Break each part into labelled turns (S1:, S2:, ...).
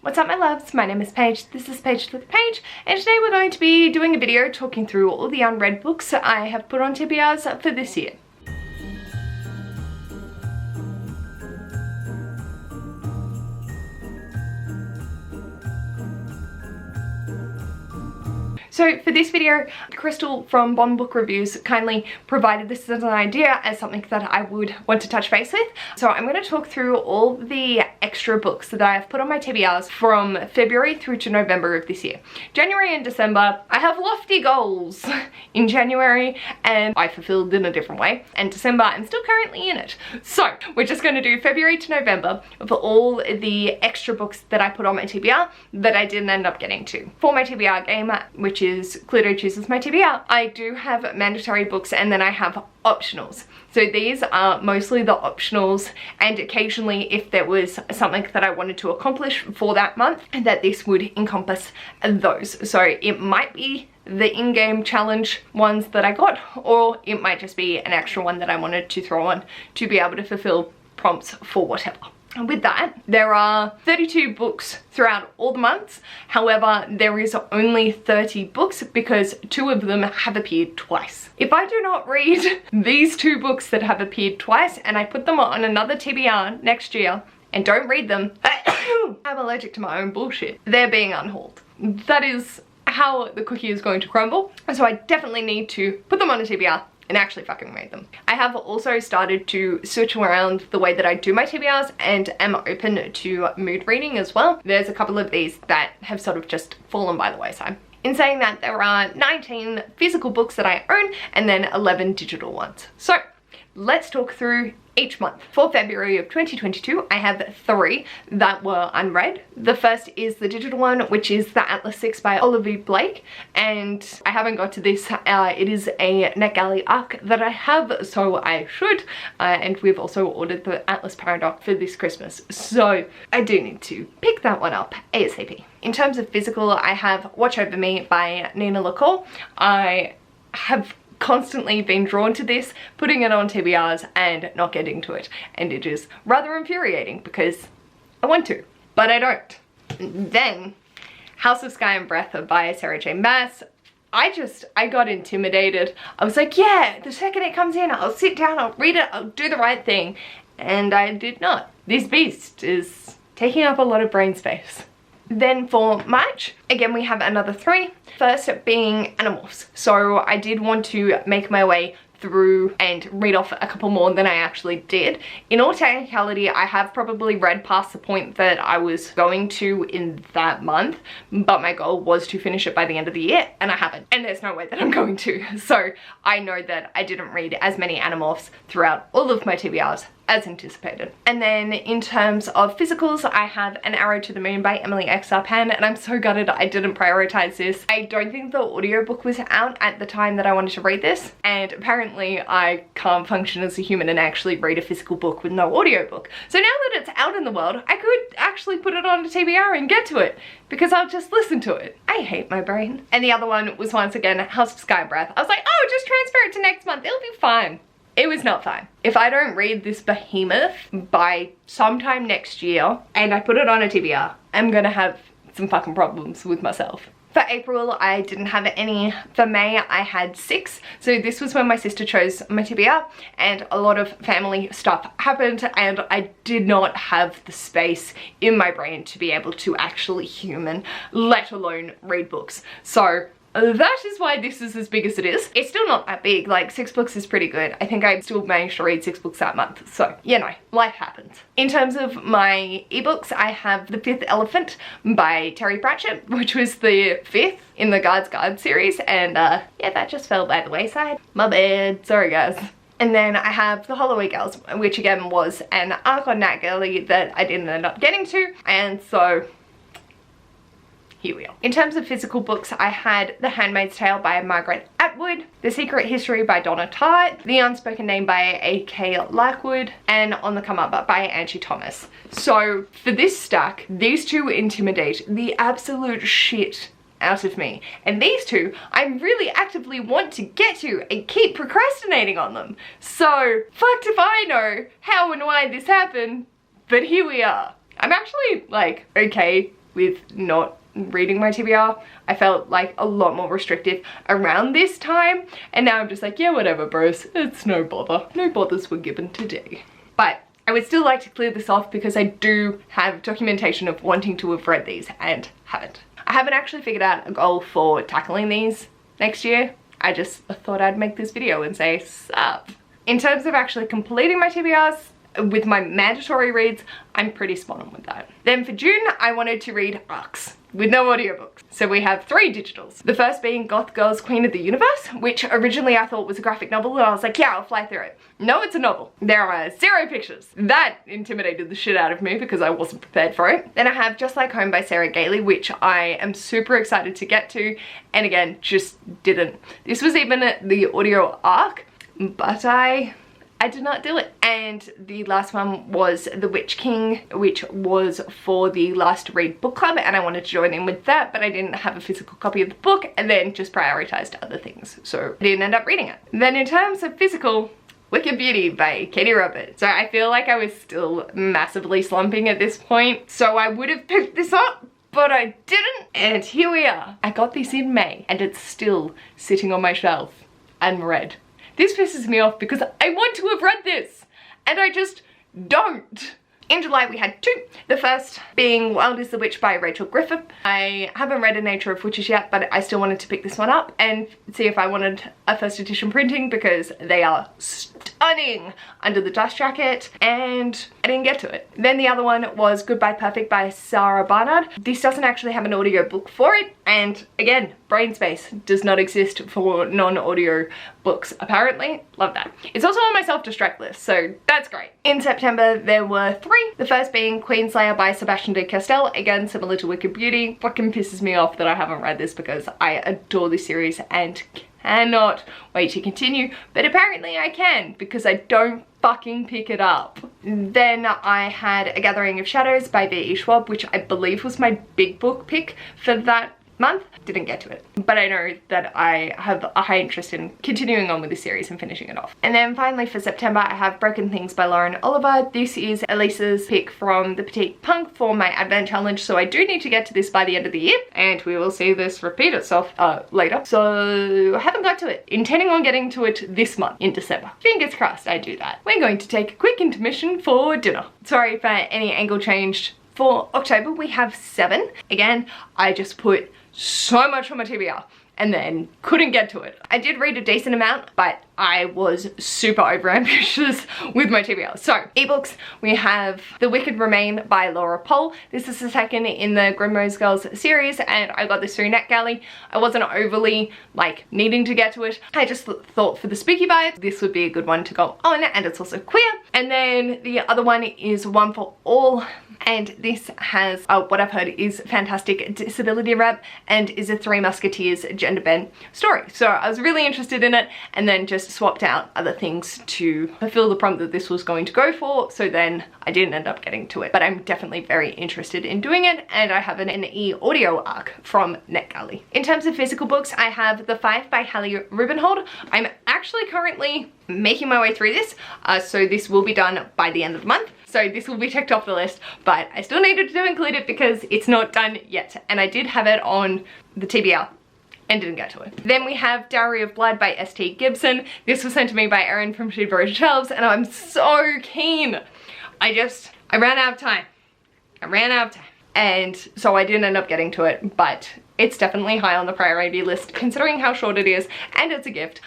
S1: What's up my loves, my name is Paige, this is Paige with Paige, and today we're going to be doing a video talking through all the unread books I have put on TBRs for this year. So for this video, Crystal from Bond Book Reviews kindly provided this as an idea as something that I would want to touch base with. So I'm going to talk through all the extra books that I have put on my TBRs from February through to November of this year. January and December, I have lofty goals in January and I fulfilled in a different way. And December, I'm still currently in it. So we're just going to do February to November for all the extra books that I put on my TBR that I didn't end up getting to. For my TBR game, which is Cluedo Chooses My TBR, I do have mandatory books and then I have optionals. So these are mostly the optionals, and occasionally if there was something that I wanted to accomplish for that month, that this would encompass those. So it might be the in-game challenge ones that I got, or it might just be an extra one that I wanted to throw on to be able to fulfill prompts for whatever. And with that, there are 32 books throughout all the months. However, there is only 30 books because 2 of them have appeared twice. If I do not read these 2 books that have appeared twice and I put them on another TBR next year and don't read them, I'm allergic to my own bullshit. They're being unhauled. That is how the cookie is going to crumble. So I definitely need to put them on a TBR and actually fucking read them. I have also started to switch around the way that I do my TBRs and am open to mood reading as well. There's a couple of these that have sort of just fallen by the wayside. In saying that, there are 19 physical books that I own and then 11 digital ones. So let's talk through each month. For February of 2022, I have 3 that were unread. The first is the digital one, which is The Atlas 6 by Oliver Blake, and I haven't got to this. It is a NetGalley arc that I have, so I should, and we've also ordered the Atlas Paradox for this Christmas, so I do need to pick that one up ASAP. In terms of physical, I have Watch Over Me by Nina LaCour. I have constantly been drawn to this, putting it on TBRs and not getting to it, and it is rather infuriating because I want to, but I don't. Then House of Sky and Breath by Sarah J Maas. I got intimidated. I was like, yeah, the second it comes in, I'll sit down, I'll read it, I'll do the right thing, and I did not. This beast is taking up a lot of brain space. Then for March, again we have another 3. First being Animorphs. So I did want to make my way through and read off a couple more than I actually did. In all technicality, I have probably read past the point that I was going to in that month, but my goal was to finish it by the end of the year, and I haven't. And there's no way that I'm going to. So I know that I didn't read as many Animorphs throughout all of my TBRs as anticipated. And then in terms of physicals, I have An Arrow to the Moon by Emily X. Arpan, and I'm so gutted I didn't prioritize this. I don't think the audiobook was out at the time that I wanted to read this, and apparently I can't function as a human and actually read a physical book with no audiobook. So now that it's out in the world, I could actually put it on a TBR and get to it, because I'll just listen to it. I hate my brain. And the other one was once again House of Sky and Breath. I was like, oh, just transfer it to next month, it'll be fine. It was not fine. If I don't read this behemoth by sometime next year and I put it on a TBR, I'm gonna have some fucking problems with myself. For April, I didn't have any. For May, I had 6. So this was when my sister chose my TBR and a lot of family stuff happened and I did not have the space in my brain to be able to actually human, let alone read books. So that is why this is as big as it is. It's still not that big, like 6 books is pretty good. I think I still managed to read 6 books that month, so you know, life happens. In terms of my ebooks, I have The Fifth Elephant by Terry Pratchett, which was the 5th in the Guards Guard series, and yeah, that just fell by the wayside. My bad, sorry guys. And then I have The Holloway Girls, which again was an arc on NetGalley that I didn't end up getting to, and so here we are. In terms of physical books, I had The Handmaid's Tale by Margaret Atwood, The Secret History by Donna Tartt, The Unspoken Name by A.K. Lockwood, and On the Come Up by Angie Thomas. So for this stack, these 2 intimidate the absolute shit out of me. And these 2, I really actively want to get to and keep procrastinating on them. So fucked if I know how and why this happened, but here we are. I'm actually like okay with not reading my TBR. I felt like a lot more restrictive around this time, and now I'm just like, yeah, whatever bros, it's no bother. No bothers were given today. But I would still like to clear this off because I do have documentation of wanting to have read these and haven't. I haven't actually figured out a goal for tackling these next year. I just thought I'd make this video and say sup. In terms of actually completing my TBRs with my mandatory reads, I'm pretty spot on with that. Then for June, I wanted to read ARCs with no audiobooks. So we have 3 digitals. The first being Goth Girl's Queen of the Universe, which originally I thought was a graphic novel, and I was like, yeah, I'll fly through it. No, it's a novel. There are 0 pictures. That intimidated the shit out of me because I wasn't prepared for it. Then I have Just Like Home by Sarah Gailey, which I am super excited to get to, and again, just didn't. This was even the audio arc, but I did not do it. And the last one was The Witch King, which was for the Last Read book club, and I wanted to join in with that, but I didn't have a physical copy of the book, and then just prioritized other things, so I didn't end up reading it. Then in terms of physical, Wicked Beauty by Katie Roberts. So I feel like I was still massively slumping at this point, so I would have picked this up, but I didn't, and here we are. I got this in May, and it's still sitting on my shelf unread. This pisses me off because I want to have read this, and I just don't. In July we had 2. The first being Wild is the Witch by Rachel Griffith. I haven't read A Nature of Witches yet, but I still wanted to pick this one up and see if I wanted a first edition printing because they are stunning under the dust jacket, and I didn't get to it. Then the other one was Goodbye Perfect by Sarah Barnard. This doesn't actually have an audio book for it, and again, brain space does not exist for non-audio books apparently. Love that. It's also on my self-destruct list, so that's great. In September there were 3. The first being Queenslayer by Sebastian de Castell, again similar to Wicked Beauty. Fucking pisses me off that I haven't read this because I adore this series and cannot wait to continue, but apparently I can because I don't fucking pick it up. Then I had A Gathering of Shadows by V.E. Schwab, which I believe was my big book pick for that month. Didn't get to it, but I know that I have a high interest in continuing on with the series and finishing it off. And then finally for September I have Broken Things by Lauren Oliver. This is Elisa's pick from the Petite Punk for my Advent Challenge, so I do need to get to this by the end of the year, and we will see this repeat itself later. So I haven't got to it. Intending on getting to it this month in December. Fingers crossed I do that. We're going to take a quick intermission for dinner. Sorry for any angle changed. For October we have 7. Again, I just put so much on my TBR and then couldn't get to it. I did read a decent amount, but I was super overambitious with my TBR. So, ebooks, we have The Wicked Remain by Laura Pohl. This is the second in the Grimrose Girls series, and I got this through NetGalley. I wasn't overly, like, needing to get to it. I just thought for the spooky vibes, this would be a good one to go on, and it's also queer. And then the other one is One for All, and this has, what I've heard is fantastic disability rep and is a Three Musketeers gender bent story. So I was really interested in it, and then just swapped out other things to fulfill the prompt that this was going to go for, so then I didn't end up getting to it. But I'm definitely very interested in doing it, and I have an e-audio arc from NetGalley. In terms of physical books, I have The Five by Hallie Rubenhold. I'm actually currently making my way through this, so this will be done by the end of the month. So this will be checked off the list, but I still needed to include it because it's not done yet, and I did have it on the TBR and didn't get to it. Then we have Dowry of Blood by S.T. Gibson. This was sent to me by Erin from TBR Shelves, and I'm so keen. I ran out of time. And so I didn't end up getting to it, but it's definitely high on the priority list considering how short it is, and it's a gift.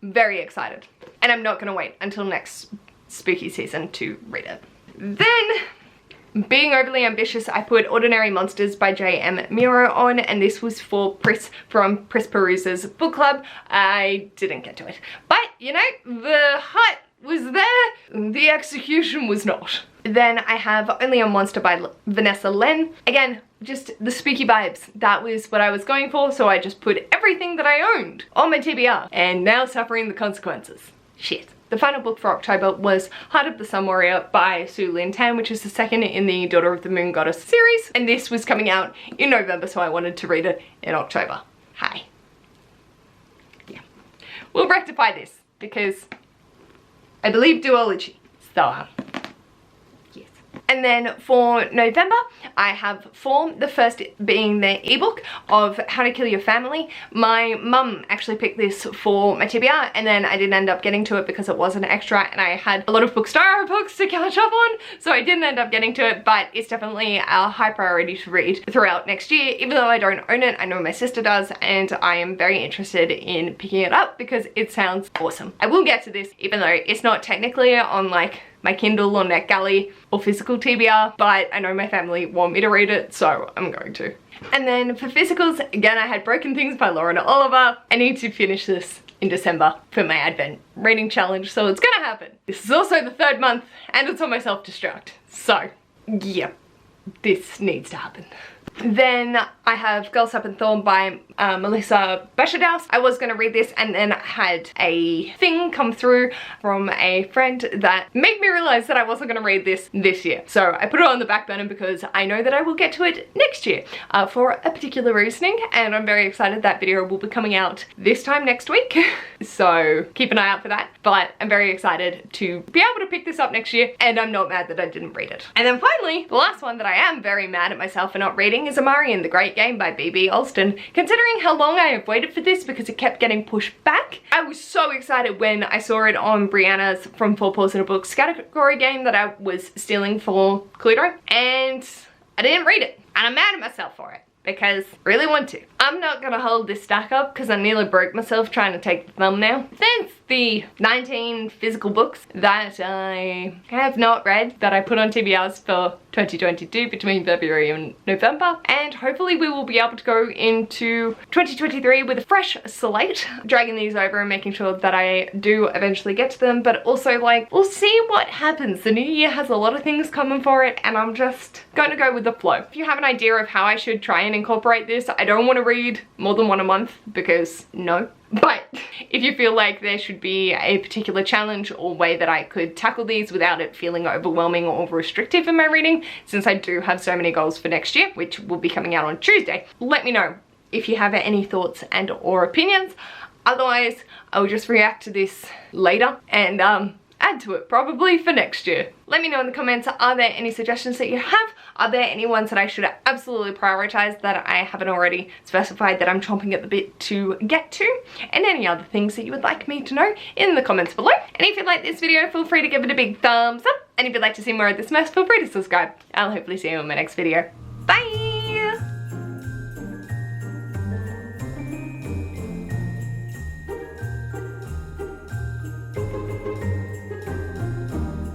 S1: Very excited. And I'm not gonna wait until next spooky season to read it. Then, being overly ambitious, I put Ordinary Monsters by J.M. Miro on, and this was for Pris from Pris Perusa's book club. I didn't get to it. But, you know, the heart was there, the execution was not. Then I have Only a Monster by Vanessa Len. Again, just the spooky vibes. That was what I was going for, so I just put everything that I owned on my TBR, and now suffering the consequences. Shit. The final book for October was Heart of the Sun Warrior by Sue Lynn Tan, which is the second in the Daughter of the Moon Goddess series, and this was coming out in November, so I wanted to read it in October. Hi. Yeah. We'll rectify this, because I believe duology. So, yes. And then for November, I have 4, the first being the ebook of How to Kill Your Family. My mum actually picked this for my TBR, and then I didn't end up getting to it because it was an extra and I had a lot of Bookstaro books to catch up on, so I didn't end up getting to it, but it's definitely a high priority to read throughout next year. Even though I don't own it, I know my sister does, and I am very interested in picking it up because it sounds awesome. I will get to this, even though it's not technically on like my Kindle or NetGalley or physical TBR, but I know my family want me to read it, so I'm going to. And then for physicals, again, I had Broken Things by Lauren Oliver. I need to finish this in December for my Advent reading challenge, so it's gonna happen. This is also the 3rd month, and it's on my self-destruct, so yeah, this needs to happen. Then I have Girls Up and Thorn by Melissa Beshadaus. I was going to read this, and then I had a thing come through from a friend that made me realize that I wasn't going to read this year. So I put it on the back burner because I know that I will get to it next year for a particular reasoning, and I'm very excited. That video will be coming out this time next week. So keep an eye out for that. But I'm very excited to be able to pick this up next year, and I'm not mad that I didn't read it. And then finally, the last one that I am very mad at myself for not reading is Amarian, the Great Game by B.B. Alston. Considering how long I have waited for this because it kept getting pushed back, I was so excited when I saw it on Brianna's From Four Paws in a Book category game that I was stealing for Cluedo, and I didn't read it, and I'm mad at myself for it because I really want to. I'm not gonna hold this stack up because I nearly broke myself trying to take the thumbnail. There's the 19 physical books that I have not read that I put on TBRs for 2022 between February and November, and hopefully we will be able to go into 2023 with a fresh slate, dragging these over and making sure that I do eventually get to them, but also like, we'll see what happens. The new year has a lot of things coming for it, and I'm just going to go with the flow. If you have an idea of how I should try and incorporate this, I don't want to read more than 1 a month because no. But if you feel like there should be a particular challenge or way that I could tackle these without it feeling overwhelming or restrictive in my reading, since I do have so many goals for next year, which will be coming out on Tuesday, let me know if you have any thoughts and or opinions. Otherwise, I will just react to this later and add to it probably for next year. Let me know in the comments, are there any suggestions that you have? Are there any ones that I should absolutely prioritize that I haven't already specified that I'm chomping at the bit to get to? And any other things that you would like me to know in the comments below. And if you like this video, feel free to give it a big thumbs up. And if you'd like to see more of this mess, feel free to subscribe. I'll hopefully see you in my next video.